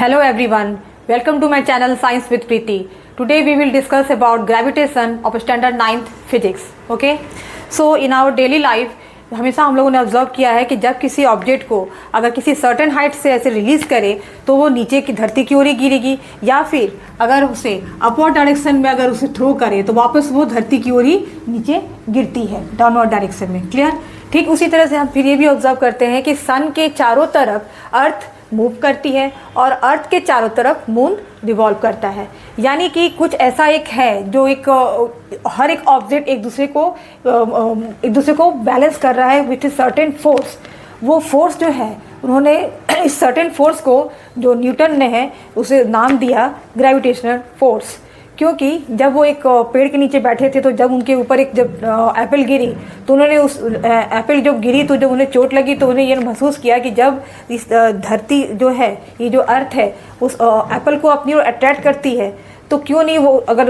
Hello everyone, welcome to my channel Science with Preeti. Today we will discuss about gravitation of standard 9th physics. Okay, so in our daily life हमेशा हम लोगों ने observe किया है कि जब किसी ऑब्जेक्ट को अगर किसी सर्टेन हाइट से ऐसे रिलीज़ करे तो वो नीचे की धरती की ओर ही गिरेगी, या फिर अगर उसे अपवर्ड डायरेक्शन में अगर उसे थ्रो करे तो वापस वो धरती की ओर ही नीचे गिरती है, डाउनवर्ड डायरेक्शन में। क्लियर? ठीक उसी तरह से हम फिर ये भी ऑब्जर्व करते हैं कि सन के चारों तरफ अर्थ मूव करती है और अर्थ के चारों तरफ मून रिवॉल्व करता है। यानी कि कुछ ऐसा एक है जो एक हर एक ऑब्जेक्ट एक दूसरे को बैलेंस कर रहा है विथ सर्टेन फोर्स। वो फोर्स जो है उन्होंने इस सर्टेन फोर्स को जो न्यूटन ने है उसे नाम दिया ग्रेविटेशनल फोर्स, क्योंकि जब वो एक पेड़ के नीचे बैठे थे तो जब उनके ऊपर एक जब एप्पल गिरी तो उन्होंने उस एप्पल जब गिरी तो जब उन्हें चोट लगी तो उन्हें ये महसूस किया कि जब इस धरती जो है, ये जो अर्थ है, उस एप्पल को अपनी ओर अट्रैक्ट करती है तो क्यों नहीं वो अगर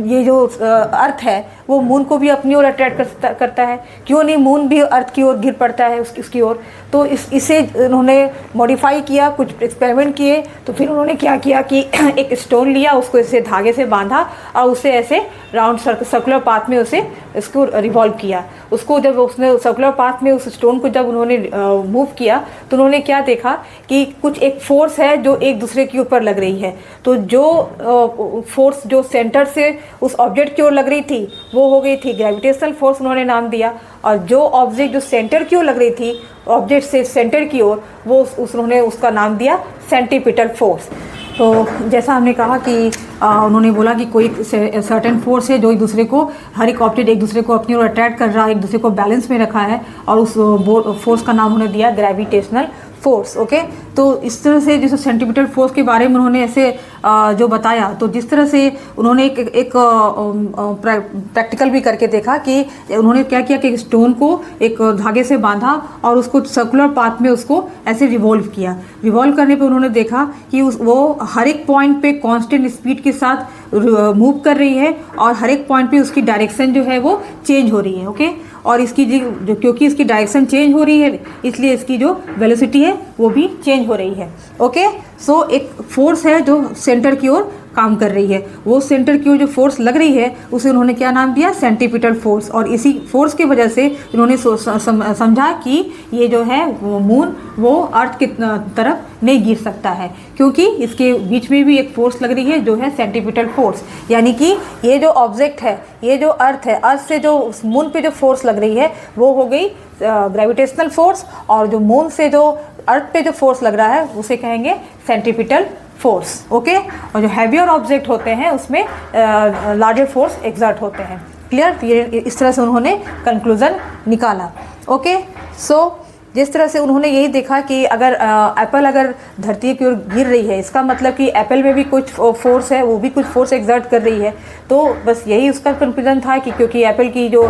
ये जो अर्थ है वो मून को भी अपनी ओर अट्रैक्ट करता है, क्यों नहीं मून भी अर्थ की ओर गिर पड़ता है उसकी ओर। तो इसे उन्होंने मॉडिफाई किया, कुछ एक्सपेरिमेंट किए। तो फिर उन्होंने क्या किया कि एक स्टोन लिया, उसको ऐसे धागे से बांधा और उसे ऐसे राउंड सर्कुलर पाथ में उसे इसको रिवॉल्व किया। उसको जब उसने सर्कुलर पाथ में उस स्टोन को जब उन्होंने मूव किया तो उन्होंने क्या देखा कि कुछ एक फोर्स है जो एक दूसरे के ऊपर लग रही है। तो जो फोर्स जो सेंटर से उस ऑब्जेक्ट की ओर लग रही थी वो हो गई थी ग्रेविटेशनल फोर्स, उन्होंने नाम दिया। और जो ऑब्जेक्ट जो सेंटर की ओर लग रही थी, ऑब्जेक्ट से सेंटर की ओर, वो उन्होंने उसका नाम दिया सेंट्रीपिटल फोर्स। तो जैसा हमने कहा कि उन्होंने बोला कि कोई सर्टेन फोर्स है जो एक दूसरे को, हर एक ऑब्जेक्ट एक दूसरे को अपनी ओर अट्रैक्ट कर रहा है, एक दूसरे को बैलेंस में रखा है, और उस फोर्स का नाम उन्होंने दिया ग्रेविटेशनल फोर्स। ओके, तो इस तरह से जैसे सेंट्रीपिटल फोर्स के बारे में उन्होंने ऐसे जो बताया, तो जिस तरह से उन्होंने एक प्रैक्टिकल भी करके देखा कि उन्होंने क्या किया कि स्टोन को एक धागे से बांधा और उसको सर्कुलर पाथ में उसको ऐसे रिवॉल्व किया। रिवॉल्व करने पे उन्होंने देखा कि वो हर एक पॉइंट पे कांस्टेंट स्पीड के साथ मूव कर रही है और हर एक पॉइंट पे उसकी डायरेक्शन जो है वो चेंज हो रही है। ओके, और इसकी जो क्योंकि इसकी डायरेक्शन चेंज हो रही है इसलिए इसकी जो वेलोसिटी है वो भी चेंज हो रही है। ओके, सो एक फोर्स है जो सेंटर की ओर काम कर रही है, वो सेंटर की ओर जो फोर्स लग रही है उसे उन्होंने क्या नाम दिया, सेंट्रीपिटल फोर्स। और इसी फोर्स की वजह से उन्होंने समझा कि ये जो है वो मून वो अर्थ की तरफ नहीं गिर सकता है, क्योंकि इसके बीच में भी एक फोर्स लग रही है जो है सेंट्रीपिटल फोर्स। यानी कि ये जो ऑब्जेक्ट है, ये जो अर्थ है, अर्थ से जो मून पे जो फोर्स लग रही है वो हो गई ग्रेविटेशनल फोर्स, और जो मून से जो अर्थ पे जो फोर्स लग रहा है उसे कहेंगे सेंट्रीपिटल फोर्स। ओके, और जो हैवियर ऑब्जेक्ट होते हैं उसमें लार्जर फोर्स एक्सर्ट होते हैं। क्लियर? ये इस तरह से उन्होंने कंक्लूजन निकाला। ओके, सो जिस तरह से उन्होंने यही देखा कि अगर एप्पल अगर धरती की ओर गिर रही है, इसका मतलब कि एप्पल में भी कुछ फोर्स है, वो भी कुछ फोर्स एक्सर्ट कर रही है। तो बस यही उसका कंक्लूजन था कि क्योंकि एप्पल की जो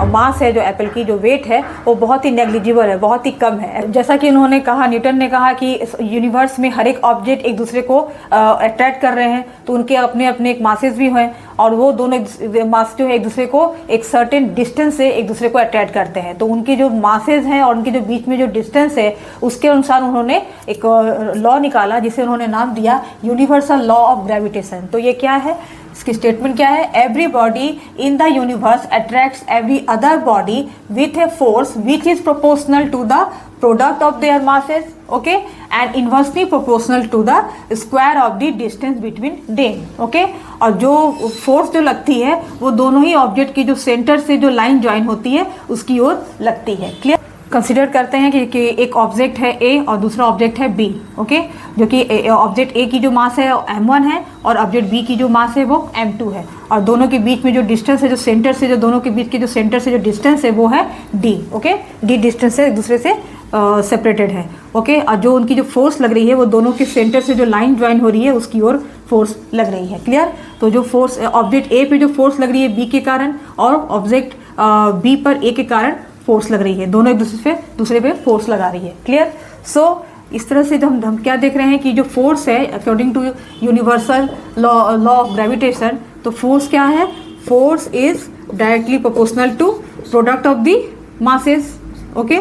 मास है, जो एप्पल की जो वेट है वो बहुत ही नेग्लिजिबल है, बहुत ही कम है। जैसा कि उन्होंने कहा, न्यूटन ने कहा कि यूनिवर्स में हर एक ऑब्जेक्ट एक दूसरे को अट्रैक्ट कर रहे हैं, तो उनके अपने अपने एक मासेस भी हैं और वो दोनों मास जो है एक दूसरे को एक सर्टेन डिस्टेंस से एक दूसरे को अट्रैक्ट करते हैं। तो उनके जो मासेस हैं और उनके जो बीच में जो डिस्टेंस है उसके अनुसार उन्होंने एक लॉ निकाला जिसे उन्होंने नाम दिया यूनिवर्सल लॉ ऑफ ग्रेविटेशन। तो ये क्या है, इसकी स्टेटमेंट क्या है, every body in the universe attracts every other body with a force which is proportional to the product of their masses, okay, and inversely proportional to the square of the distance between them. Okay, और जो force जो लगती है वो दोनों ही object की जो centre से जो लाइन ज्वाइन होती है उसकी ओर लगती है। क्लियर? कंसिडर करते हैं कि एक ऑब्जेक्ट है ए और दूसरा ऑब्जेक्ट है बी। ओके, जो कि ऑब्जेक्ट ए की जो मास है m1 है और ऑब्जेक्ट बी की जो मास है वो m2 है, और दोनों के बीच में जो डिस्टेंस है, जो सेंटर से जो दोनों के बीच के जो सेंटर से जो डिस्टेंस है वो है d। ओके, d डिस्टेंस से एक दूसरे से सेपरेटेड है। ओके, और जो उनकी जो फोर्स लग रही है वो दोनों के सेंटर से जो लाइन ज्वाइन हो रही है उसकी ओर फोर्स लग रही है। क्लियर? तो जो फोर्स ऑब्जेक्ट ए पे जो फोर्स लग रही है बी के कारण और ऑब्जेक्ट बी पर ए के कारण फोर्स लग रही है, दोनों एक दूसरे पे फोर्स लगा रही है। क्लियर? सो इस तरह से जब हम क्या देख रहे हैं कि जो फोर्स है according to universal law of gravitation, तो फोर्स क्या है, force is directly proportional to product of the masses. Okay,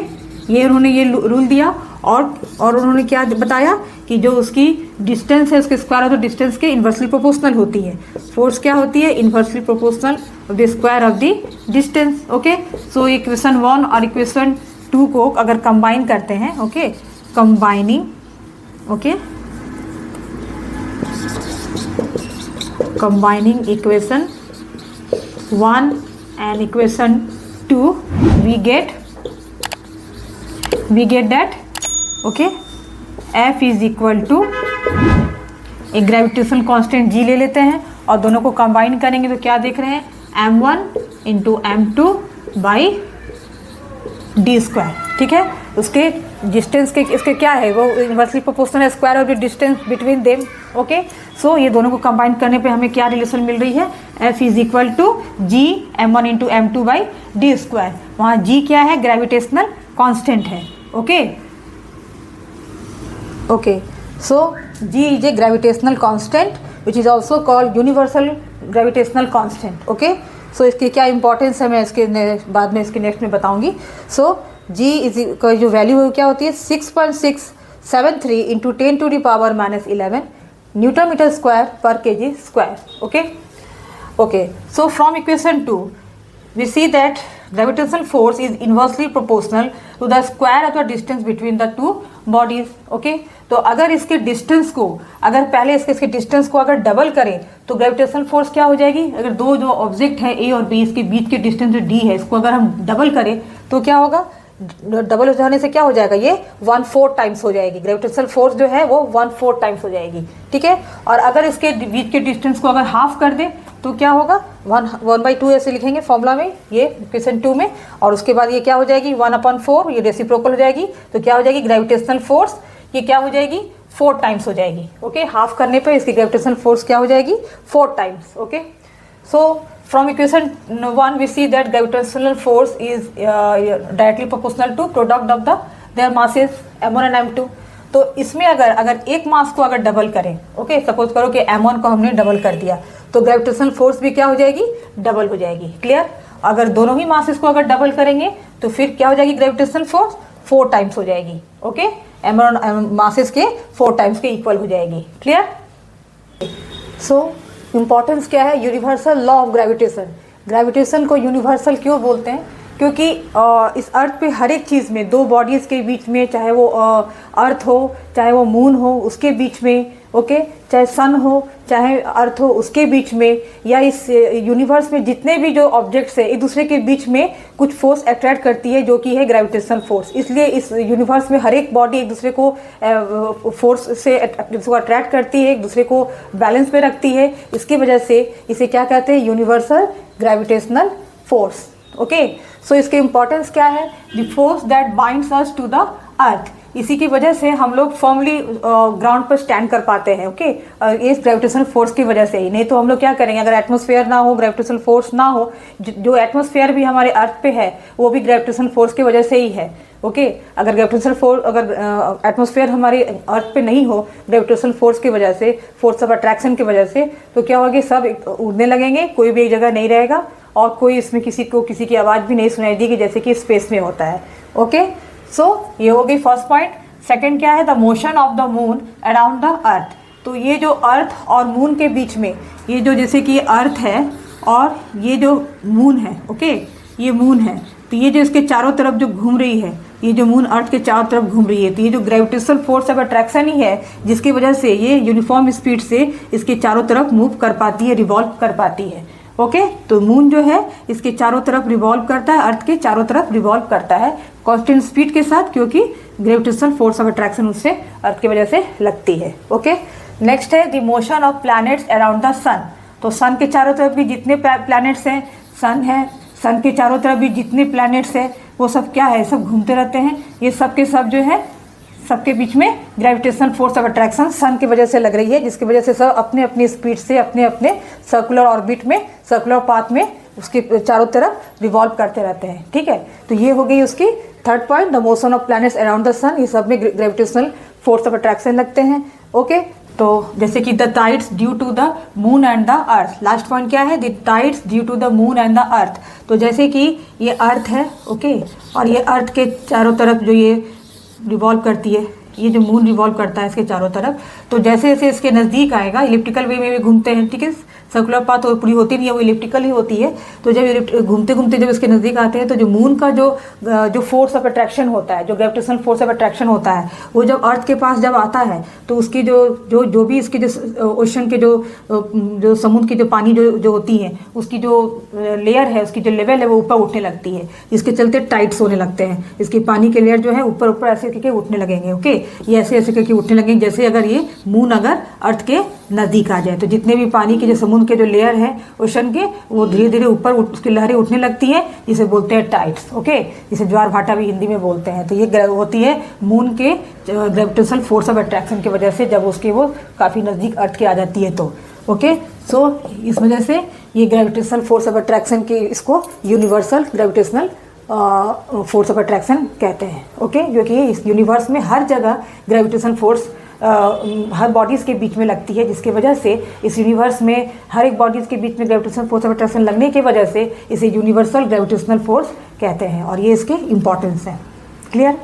ये उन्होंने ये रूल दिया और उन्होंने क्या बताया कि जो उसकी डिस्टेंस है उसके स्क्वायर ऑफ द डिस्टेंस के इन्वर्सली प्रोपोर्शनल होती है। फोर्स क्या होती है? Inversely proportional of the square of the distance. Okay, so equation 1 और इक्वेशन 2 को अगर कंबाइन करते हैं, okay, combining, okay, combining equation 1 and equation 2, we get that, okay, F is equal to एक ग्रेविटेशनल कांस्टेंट G ले लेते हैं और दोनों को कंबाइन करेंगे तो क्या देख रहे हैं? m1 into m2 by D square. ठीक है, उसके डिस्टेंस के इसके क्या है? वो इन्वर्सली प्रोपोर्शनल है square of the distance between them. Okay, so ये दोनों को कंबाइन करने पे हमें क्या रिलेशन मिल रही है? F is equal to G m1 into m2 by D square. वहाँ G क्या है? ग्रेविटेशनल कांस्टेंट है। Okay, okay, so G is a gravitational constant which is also called universal gravitational constant. Okay, so इसकी क्या importance है मैं इसके बाद में इसके नेक्स्ट में बताऊंगी। सो G इज का जो वैल्यू है क्या होती है? 6.673 into 10 to the power -11 newton metre square पर kg square. Okay, okay, so from equation 2 we see that gravitational force is inversely proportional to the square of the distance between the two bodies. okay, तो अगर इसके distance को अगर पहले इसके distance को अगर डबल करें तो ग्रेविटेशनल फोर्स क्या हो जाएगी? अगर दो जो ऑब्जेक्ट है ए और बी, इसके बीच के डिस्टेंस जो डी है, इसको अगर हम डबल करें तो क्या होगा? डबल हो जाने से क्या हो जाएगा? ये 1/4 टाइम्स हो जाएगी। ग्रेविटेशनल फोर्स जो है वो 1/4 टाइम्स हो जाएगी। ठीक है, और अगर इसके बीच के डिस्टेंस को अगर हाफ कर दें तो क्या होगा? 1/2 ऐसे लिखेंगे फॉर्मूला में, ये इक्वेशन 2 में, और उसके बाद ये क्या हो जाएगी? 1/4, ये रेसिप्रोकल हो जाएगी। तो क्या हो जाएगी? ग्रेविटेशनल फोर्स ये क्या हो जाएगी? 4 टाइम्स हो जाएगी। ओके, हाफ करने पे इसकी ग्रेविटेशनल फोर्स क्या हो जाएगी? 4 times. Okay, so from equation 1 we see that gravitational force is directly proportional to product of their masses m1 and m2। तो इसमें अगर एक मास को अगर डबल करें, ओके, सपोज करो कि m1 को हमने डबल कर दिया तो ग्रेविटेशनल फोर्स भी क्या हो जाएगी? डबल हो जाएगी। क्लियर? अगर दोनों ही मासेस को अगर डबल करेंगे तो फिर क्या हो जाएगी? ग्रेविटेशनल फोर्स 4 टाइम्स हो जाएगी। ओके, m1 मासेस के 4 टाइम्स के इक्वल हो जाएगी। क्लियर? सो इम्पॉर्टेंस क्या है? Universal law of gravitation. Gravitation को यूनिवर्सल क्यों बोलते हैं? क्योंकि इस अर्थ पे हर एक चीज़ में, दो बॉडीज़ के बीच में, चाहे वो अर्थ हो, चाहे वो मून हो, उसके बीच में, ओके, चाहे सन हो, चाहे अर्थ हो, उसके बीच में, या इस यूनिवर्स में जितने भी जो ऑब्जेक्ट्स है एक दूसरे के बीच में कुछ फोर्स अट्रैक्ट करती है जो कि है ग्रेविटेशनल फोर्स। इसलिए इस यूनिवर्स में हर एक बॉडी एक दूसरे को फोर्स से अट्रैक्ट करती है, एक दूसरे को बैलेंस में रखती है। इसकी वजह से इसे क्या कहते हैं? Universal gravitational force. Okay, so इसके इम्पोर्टेंस क्या है? The force that binds us to the earth. इसी की वजह से हम लोग फॉर्मली ग्राउंड पर स्टैंड कर पाते हैं। ओके, इस ग्रेविटेशनल फोर्स की वजह से ही। नहीं तो हम लोग क्या करेंगे? अगर एटमॉस्फेयर ना हो, ग्रेविटेशनल फोर्स ना हो, जो एटमॉस्फेयर भी हमारे अर्थ पे है वो भी ग्रेविटेशनल फोर्स की वजह से ही है। ओके, अगर ग्रेविटेशनल फोर्स, अगर एटमॉस्फेयर हमारे अर्थ पे नहीं हो ग्रेविटेशनल फोर्स की वजह से, फोर्स ऑफ अट्रैक्शन की वजह से, तो क्या होगा? सब उड़ने लगेंगे, कोई भी एक जगह नहीं रहेगा और कोई इसमें किसी की आवाज़ भी नहीं सुनाई देगी जैसे कि स्पेस में होता है। ओके, सो ये हो गई फर्स्ट पॉइंट। सेकंड क्या है? The motion of the moon around the earth. तो ये जो अर्थ और मून के बीच में, ये जो जैसे कि अर्थ है और ये जो मून है, ओके, ये मून है, तो ये जो इसके चारों तरफ जो घूम रही है, ये जो मून अर्थ के चारों तरफ घूम रही है, तो ये जो ग्रेविटेशनल फोर्स ऑफ अट्रैक्शन ही है जिसकी वजह से ये यूनिफॉर्म स्पीड से इसके चारों तरफ मूव कर पाती है, रिवॉल्व कर पाती है। ओके, तो मून जो है इसके चारों तरफ रिवॉल्व करता है, अर्थ के चारों तरफ रिवॉल्व करता है कांस्टेंट स्पीड के साथ, क्योंकि ग्रेविटेशनल फोर्स ऑफ अट्रैक्शन उससे अर्थ की वजह से लगती है। ओके, नेक्स्ट है the motion of planets around the sun. तो सन के चारों तरफ भी जितने प्लैनेट्स हैं, सन है, सन के चारों तरफ भी जितने प्लैनेट्स हैं वो सब क्या है? सब घूमते रहते हैं। ये सब के सब जो है, सबके बीच में ग्रेविटेशनल फोर्स ऑफ अट्रैक्शन सन की वजह से लग रही है, जिसकी वजह से सब अपने अपनी स्पीड से अपने अपने सर्कुलर ऑर्बिट में, सर्कुलर पाथ में उसके चारों तरफ रिवॉल्व करते रहते हैं। ठीक है, तो ये हो गई उसकी third point, the motion of planets around the sun. ये सब में ग्रेविटेशनल फोर्स ऑफ अट्रैक्शन लगते हैं। ओके, तो जैसे कि the tides due to the moon and the earth. Last point क्या है? The tides due to the moon and the earth. तो जैसे कि ये अर्थ है, ओके, और ये अर्थ के चारों तरफ जो ये रिवॉल्व करती है, ये जो मून रिवॉल्व करता है इसके चारों तरफ, तो जैसे जैसे इसके नज़दीक आएगा, इलिप्टिकल वे में भी घूमते हैं, ठीक है, सर्कुलर पाथ तो पूरी होती नहीं है, वो इलिप्टिकल ही होती है। तो जब घूमते घूमते जब इसके नज़दीक आते हैं तो जो मून का जो फोर्स ऑफ अट्रैक्शन होता है, जो ग्रेविटेशनल फोर्स ऑफ अट्रैक्शन होता है, वो जब अर्थ के पास जब आता है तो उसकी जो भी इसकी जो ओशन के जो समुद्र की जो पानी जो होती है, उसकी जो लेयर है, उसकी जो लेवल है वो ऊपर उठने लगती है, जिसके चलते टाइट्स होने लगते हैं। इसकी पानी के लेयर जो है ऊपर ऊपर ऐसे करके उठने लगेंगे। ओके, ये ऐसे ऐसे करके उठने लगेंगे, जैसे अगर ये मून अगर अर्थ के नज़दीक आ जाए तो जितने भी पानी के जो समुद्र के जो लेयर है ओशन के, वो धीरे धीरे ऊपर उसकी लहरें उठने लगती हैं, जिसे बोलते हैं टाइड्स। ओके, जिसे ज्वार भाटा भी हिंदी में बोलते हैं। तो ये होती है मून के ग्रेविटेशनल फोर्स ऑफ अट्रैक्शन की वजह से, जब उसके वो काफ़ी नज़दीक अर्थ के आ जाती है तो। ओके, सो इस वजह से ये ग्रेविटेशनल फोर्स ऑफ अट्रैक्शन की इसको universal gravitational force of attraction कहते हैं। ओके, क्योंकि इस यूनिवर्स में हर जगह ग्रेविटेशनल फोर्स हर बॉडीज़ के बीच में लगती है, जिसकी वजह से इस यूनिवर्स में हर एक बॉडीज़ के बीच में ग्रेविटेशनल फोर्स ऑफ अट्रैक्शन लगने की वजह से इसे यूनिवर्सल ग्रेविटेशनल फोर्स कहते हैं, और ये इसके इम्पॉर्टेंस है। क्लियर?